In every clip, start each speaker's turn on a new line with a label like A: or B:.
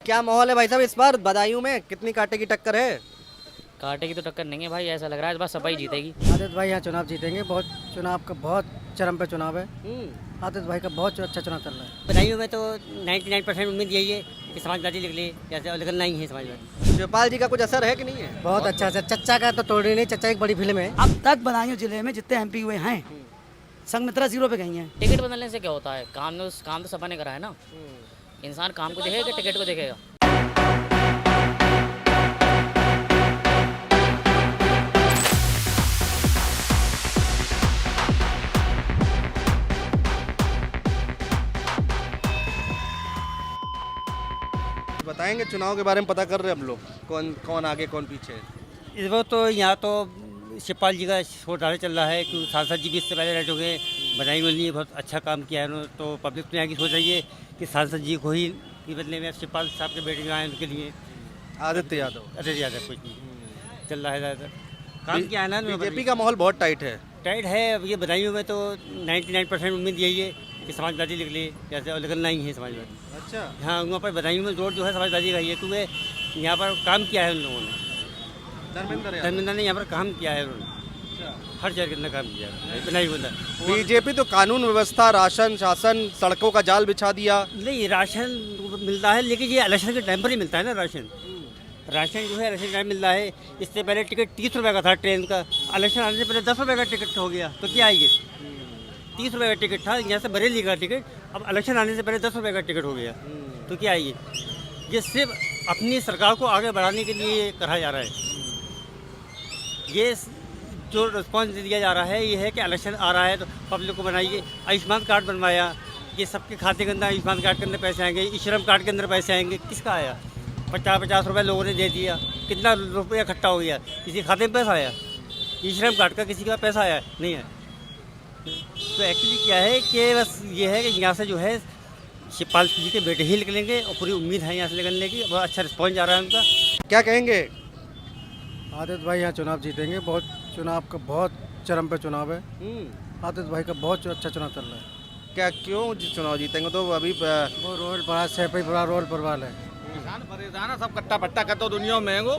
A: क्या माहौल है भाई साहब इस बार बदायूं में, कितनी कांटे की टक्कर है?
B: कांटे की तो टक्कर नहीं है भाई, ऐसा लग रहा है इस बार सपाई जीतेगी।
C: आदित्य भाई यहाँ चुनाव जीतेंगे। बहुत चुनाव का बहुत चरम पे चुनाव है। आदित्य भाई का बहुत अच्छा चुनाव चल रहा है।
D: बदायूं में तो 99% उम्मीद यही है कि समाजवादी निकले, जैसे लेकिन नहीं है समाजवादी।
A: शिवपाल जी का कुछ असर है कि नहीं है?
C: बहुत अच्छा से चच्चा का तो तोड़ी नहीं, चच्चा एक बड़ी फिल्म है।
E: अब तक बदायूं जिले में जितने एमपी हुए हैं संगमित्रा 0 पे गई हैं।
B: टिकट बदलने से क्या होता है, काम तो सपा ने करा है ना। इंसान काम को देखेगा कि टिकट को देखेगा?
A: बताएंगे चुनाव के बारे में, पता कर रहे हैं हम लोग कौन कौन आगे कौन पीछे है।
D: इस वक्त तो यहाँ तो शिवपाल जी का शोरदार चल रहा है कि सांसद जी भी इससे पहले रह चुके हैं। बदायूं में बहुत अच्छा काम किया है उन्होंने, तो पब्लिक तो यहाँ की सोच रही है कि सांसद जी को ही के बदले में शिवपाल साहब के बेटे जो आए उनके लिए
A: आदित्य यादव।
D: अरे ज़्यादा कुछ नहीं चल रहा है, ज़्यादा काम किया है ना।
A: बीजेपी का माहौल बहुत टाइट है।
D: टाइट है। अब ये बदायूं में तो 99% उम्मीद यही है कि समाजवादी निकले, जैसे लेकिन नहीं है समाजवादी।
A: अच्छा,
D: हाँ, वहाँ पर बदायूं में जोर जो है समाजवादी का ही है, क्योंकि यहाँ पर काम किया है उन लोगों ने। धर्मेंद्र ने यहाँ पर काम किया है उन्होंने, हर जगह कितना काम किया है, नहीं बोला।
A: बीजेपी तो कानून व्यवस्था, राशन शासन, सड़कों का जाल बिछा दिया।
D: नहीं, राशन मिलता है लेकिन ये इलेक्शन के टाइम पर ही मिलता है ना। राशन जो है इलेक्शन टाइम मिल रहा है। इससे पहले टिकट 30 रुपये का था ट्रेन का, इलेक्शन आने से पहले 10 रुपये का टिकट हो गया। तो क्या है ये 30 रुपये का टिकट था यहाँ से बरेली का टिकट, अब इलेक्शन आने से पहले 10 रुपये का टिकट हो गया। तो क्या है ये सिर्फ अपनी सरकार को आगे बढ़ाने के लिए करा जा रहा है। ये जो रिस्पॉन्स दिया जा रहा है ये है कि इलेक्शन आ रहा है तो पब्लिक को बनाइए। आयुष्मान कार्ड बनवाया, ये सबके खाते के अंदर आयुष्मान कार्ड के अंदर पैसे आएंगे, ई श्रम कार्ड के अंदर पैसे आएंगे। किसका आया? 50-50 रुपये लोगों ने दे दिया, कितना रुपया इकट्ठा हो गया? किसी खाते में पैसा आया? ई श्रम कार्ड का किसी का पैसा आया? नहीं है। तो एक्चुअली क्या है कि बस ये है कि यहाँ से जो है शिवपाल जी के बेटे ही निकलेंगे और पूरी उम्मीद है यहाँ से निकलने की। बहुत अच्छा रिस्पॉन्स जा रहा है उनका।
A: क्या कहेंगे?
C: आदित्य भाई यहाँ चुनाव जीतेंगे। बहुत चुनाव का बहुत चरम पे चुनाव है। आदित्य भाई का बहुत अच्छा चुनाव चल रहा है।
A: क्या क्यों चुनाव जीतेंगे? तो अभी
C: वो रोल बड़ा सैपई बड़ा रोल परवाल है।
F: किसान परेशान है, सब कट्टा पट्टा करते दुनिया में महंगो।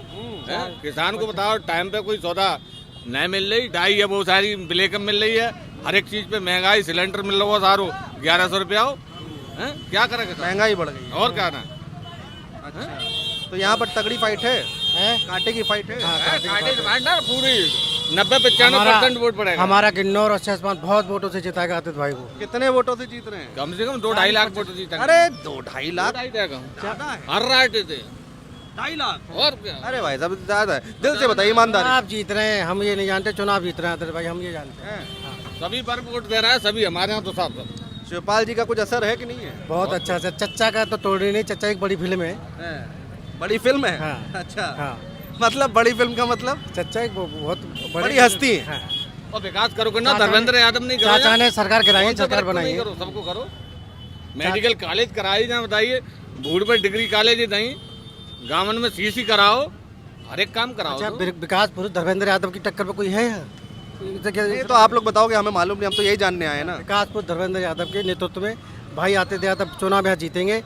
F: किसान को बताओ टाइम पे कोई सौदा नहीं मिल रही, डाई है बहुत सारी ब्लैक में मिल रही है, हर एक चीज पे महंगाई। सिलेंडर मिल रहा है सारो 1100 रुपया हो। क्या करेगा? महंगाई बढ़ गई और क्या ना।
A: अच्छा, तो यहाँ पर तगड़ी फाइट है, कांटे की फाइट है।
F: पूरी 90-95% वोट पड़ेगा।
C: हमारा किन्नौर और सहसमान बहुत वोटों से जिताएगा आदित्य भाई को।
A: कितने वोटों से जीत रहे हैं?
F: कम से कम 2-2.5 लाख वोट जीता।
A: अरे 2-2.5 लाख
F: ज्यादा है, हर राइट थे 2.5 लाख और क्या।
A: अरे भाई साहब ज्यादा है। दिल से बताइए, ईमानदारी।
C: आप जीत रहे हैं, हम ये नहीं जानते। चुनाव जीत रहे हैं आदित्य भाई, हम ये जानते हैं।
F: सभी वर्ग वोट दे रहा है, सभी हमारे यहाँ तो सब।
A: शिवपाल जी का कुछ असर है कि नहीं है?
C: बहुत अच्छा से चच्चा का तो तोड़ी नहीं, चच्चा एक बड़ी फिल्म है।
A: बड़ी फिल्म है।
C: हाँ।
A: अच्छा,
C: हाँ,
A: मतलब बड़ी फिल्म का मतलब
C: चच्चा एक बहुत
A: बड़ी हस्ती है।
C: हाँ।
F: और विकास करोगे ना, धर्मेंद्र यादव नहीं करो।
C: चाचा ने सरकार कराई, सरकार बनाई है।
F: करो, सबको करो। मेडिकल कॉलेज कराई ना, बताइए भूड़ पर डिग्री कॉलेज नहीं, गाँव में सीसी कराओ, हर एक काम कराओ।
C: अच्छा, विकास पुरुष धर्मेंद्र यादव की टक्कर पे कोई है यहाँ?
A: ये तो आप लोग बताओगे, हमें मालूम नहीं, हम तो यही जानने आए हैं ना।
C: विकास पुरुष धर्मेंद्र यादव के नेतृत्व में भाई आते थे यादव चुनाव यहाँ जीतेंगे।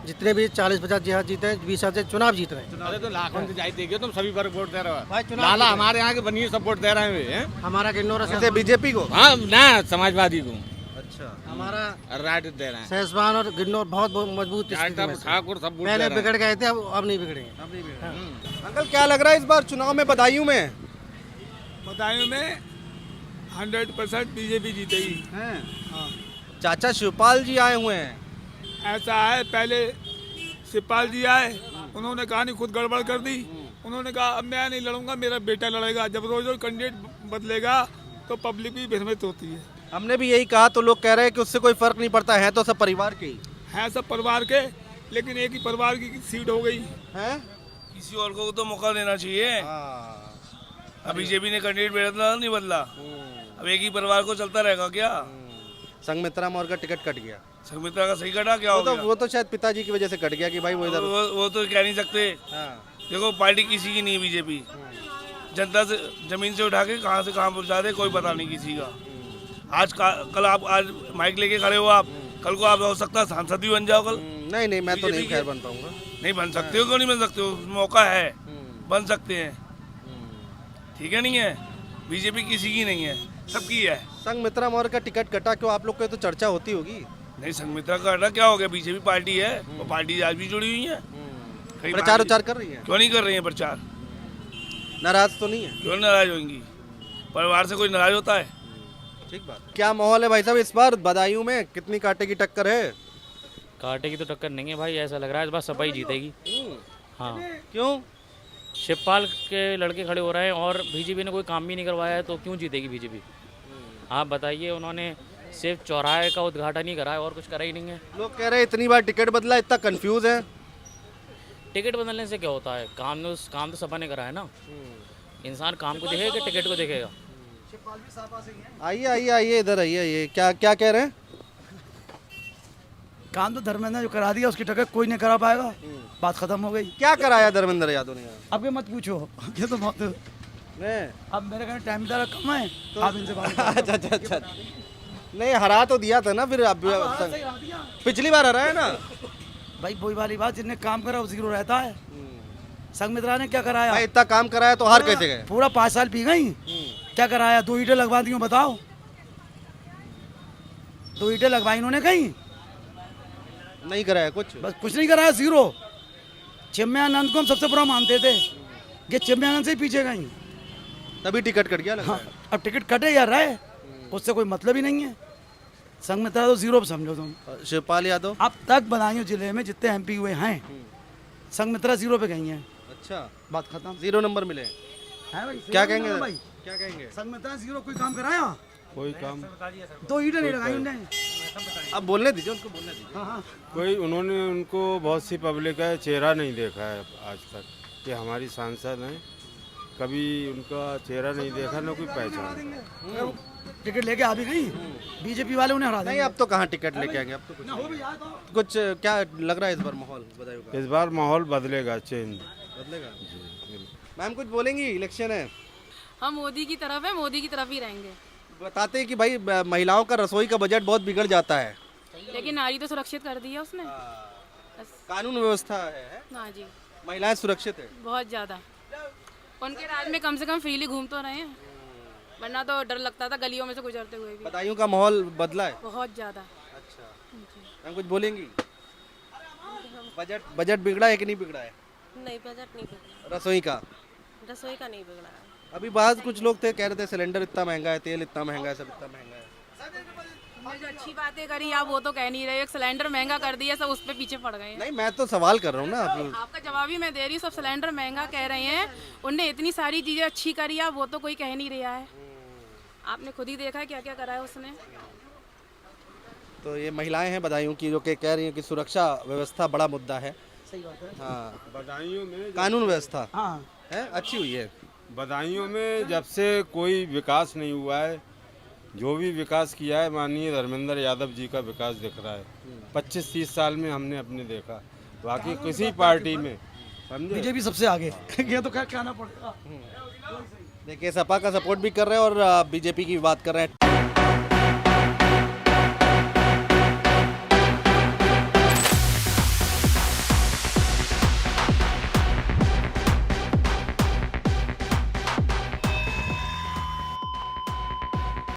C: जितने भी 40-50 यहाँ जीते हैं, 20 साल से चुनाव जीत रहे हैं।
F: अरे तो लाखों से जाए देखिए, तुम सभी वर्ग वोट दे रहे
C: भाई
F: हो।
C: चुनाव
F: लाला हमारे यहाँ के बनिए सब वोट दे रहे हैं।
C: हमारा किन्नौर
A: जैसे बीजेपी को।
F: हाँ ना, समाजवादी को।
A: अच्छा,
C: हमारा
F: राइट दे रहे हैं।
C: सहसवान और किन्नौर बहुत मजबूत स्थिति में से।
F: ठाकुर सब वोट
C: पहले
F: दे रहे हैं।
C: बिगड़ गए थे, अब नहीं बिगड़ेंगे।
A: अंकल क्या लग रहा है इस बार चुनाव में बदायूं में?
G: बदायूं में 100% बीजेपी जीतेगी।
A: चाचा शिवपाल जी आए हुए हैं।
G: ऐसा है, पहले शिवपाल जी आए, उन्होंने कहानी खुद गड़बड़ कर दी। उन्होंने कहा अब मैं नहीं लड़ूंगा, मेरा बेटा लड़ेगा। जब रोज रोज कैंडिडेट बदलेगा तो पब्लिक भी भ्रमित होती है।
A: हमने भी यही कहा, तो लोग कह रहे हैं कि उससे कोई फर्क नहीं पड़ता है, तो सब परिवार के ही
G: है, सब परिवार के, लेकिन एक ही परिवार की सीट हो गई
A: हैं।
H: किसी और को तो मौका देना चाहिए। अब बीजेपी ने कैंडिडेट बदला नहीं बदला, अब एक ही परिवार को चलता रहेगा क्या?
A: संगमित्रा मौर्य का टिकट कट गया।
H: संगमित्रा का सही कटा क्या हो गया?
A: वो तो शायद पिताजी की वजह से कट गया कि भाई वो इधर।
H: वो तो कह नहीं सकते। देखो पार्टी किसी की नहीं, बीजेपी जनता से जमीन से उठा के कहाँ से कहाँ पहुँचा दे, कोई पता नहीं किसी का। कल आप आज माइक लेके खड़े हो, आप कल को आप हो सकता है सांसद भी बन जाओ कल।
A: नहीं मैं तो नहीं खैर बन पाऊंगा।
H: नहीं बन सकते हो, क्यों नहीं बन सकते हो, मौका है, बन सकते हैं। ठीक है, नहीं है बीजेपी किसी की नहीं है, सबकी है।
A: संघमित्रा मौर्य का टिकट कटा, क्यों आप लोग को तो चर्चा होती होगी।
H: नहीं संघमित्रा का हटा क्या हो गया, बीजेपी पार्टी है, वो पार्टी आज भी जुड़ी हुई है। कई
A: प्रचार
H: पार्टी-
A: उचार कर रही है,
H: क्यों नहीं कर रही है प्रचार,
A: नाराज तो नहीं है।
H: क्यों नाराज होंगी, परिवार से कोई नाराज होता है।
A: ठीक बात। क्या माहौल है भाई साहब इस बार बदायूं में, कितनी कांटे की टक्कर है।
B: कांटे की तो टक्कर नहीं है भाई, ऐसा लग रहा है इस बार सपा ही जीतेगी। हाँ,
A: क्यों।
B: शिवपाल के लड़के खड़े हो रहे हैं और बीजेपी ने कोई काम भी नहीं करवाया है, तो क्यों जीतेगी बीजेपी। आप बताइए, उन्होंने सिर्फ चौराहे का उद्घाटन ही करा है और कुछ करा ही नहीं है।
A: लोग कह रहे हैं इतनी बार टिकट बदला, इतना कंफ्यूज है।
B: टिकट बदलने से क्या होता है, काम तो सपा ने करा है ना। इंसान काम को देखेगा कि टिकट को देखेगा।
A: आइए आइए आइए, इधर आइए आइए। क्या क्या कह रहे हैं।
E: काम तो धर्मेंद्र ने जो करा दिया उसकी टक्कर कोई नहीं करा पाएगा, बात खत्म हो गई।
A: क्या कराया धर्मेंद्र यादव ने यहाँ?
E: अब ये मत पूछो, ये तो बहुत
A: नहीं।
E: अब मेरे कहने टाइम ज़रा कम है तो आप इनसे बात करो।
A: अच्छा अच्छा अच्छा। नहीं, हरा तो दिया था ना फिर। अब पिछली बार हरा है ना
E: भाई, वही वाली बात, जिसने काम करा वो जीरो रहता है। संघमित्रा ने क्या कराया
A: भाई, इतना काम कराया तो हार कैसे गए।
E: पूरा 5 साल पी गई। क्या कराया, 2 ईंटें लगवा दी हो, बताओ। 2 ईंटें लगवाई इन्होंने कहीं,
A: नहीं कराया कुछ।
E: बस कुछ नहीं कराया, जीरो। चिन्मयानंद को हम सबसे बुरा मानते थे, ये चिन्मयानंद से ही पीछे गई।
A: तभी टिकट कट गया लग रहा
E: हाँ, अब टिकट कटे या रहे उससे कोई मतलब ही नहीं है। संघमित्रा तो जीरो समझो तुम।
A: है। शिवपाल यादव
E: अब तक बदायूं जिले में जितने एमपी हुए हैं, संघमित्रा जीरो पे गई हैं।
A: अच्छा,
E: बात खत्म।
A: 0 नंबर मिले।
E: है भाई,
A: क्या
E: जीरो
A: कहेंगे
E: नंबर भाई,
A: क्या कहेंगे।
E: संघमित्रा जीरो कोई काम कराया,
C: कोई काम
E: 2 ईंटें नहीं लगाई उन्होंने।
A: अब बोलने दीजिए उनको, बोलने दीजिए।
E: हाँ हाँ,
C: कोई उन्होंने उनको बहुत सी पब्लिक का चेहरा नहीं देखा है आज तक, कि हमारी सांसद हैं, कभी उनका चेहरा नहीं देखा, ना कोई पहचान।
E: टिकट लेके आ भी गई, बीजेपी वाले उन्हें हरा
A: नहीं,
E: देंगे।
A: अब तो कहाँ टिकट लेके आएंगे, अब तो कुछ कुछ क्या लग रहा है इस बार माहौल बदायूं का।
C: इस बार माहौल बदलेगा, चेंज
A: बदलेगा। मैम कुछ बोलेंगी, इलेक्शन है।
I: हम मोदी की तरफ है, मोदी की तरफ ही रहेंगे।
A: बताते हैं कि भाई महिलाओं का रसोई का बजट बहुत बिगड़ जाता है।
I: लेकिन नारी तो सुरक्षित कर दी है उसने। बस।
A: कानून व्यवस्था है,
I: हाँ जी,
A: महिलाएं सुरक्षित है।
I: बहुत ज़्यादा। उनके राज में कम से कम फ्रीली घूम तो रहे हैं, वरना तो डर लगता था गलियों में से गुजरते हुए भी।
A: बदायूं का माहौल बदला है।
I: बहुत ज़्यादा।
A: अच्छा, मैम कुछ बोलेंगी। बजट बिगड़ा है कि नहीं बिगड़ा है।
J: नहीं, बजट नहीं बिगड़ा,
A: रसोई का
J: रसोई का नहीं बिगड़ा है।
A: अभी बाद कुछ लोग थे कह रहे थे सिलेंडर इतना महंगा है, तेल इतना महंगा है, सब इतना महंगा है।
I: हमने जो अच्छी बातें करी आप वो तो कह नहीं रहे। एक सिलेंडर महंगा कर दिया, सब उस पर पीछे पड़ गए हैं।
A: नहीं, मैं तो सवाल कर रहा हूँ ना आप।
I: आपका जवाब ही मैं दे रही हूँ। सब सिलेंडर महंगा कह रहे हैं, उनने इतनी सारी चीज़ें अच्छी करी है, वो तो कोई कह नहीं रहा है। आपने खुद ही देखा है क्या क्या करा है उसने।
A: तो ये महिलाएं हैं बदायूं की जो कि कह रही हैं कि सुरक्षा व्यवस्था बड़ा मुद्दा है।
E: सही बात है।
A: हाँ,
C: बदायूं में
A: कानून व्यवस्था
E: हाँ,
A: है अच्छी हुई है।
C: बदायूं में जब से कोई विकास नहीं हुआ है, जो भी विकास किया है माननीय धर्मेंद्र यादव जी का विकास दिख रहा है। 25-30 साल में हमने अपने देखा, बाकी किसी पार्टी में समझे।
E: बीजेपी सबसे आगे। ये तो क्या कहना पड़ेगा।
A: देखिए, सपा का सपोर्ट भी कर रहे हैं और बीजेपी की बात कर रहे हैं।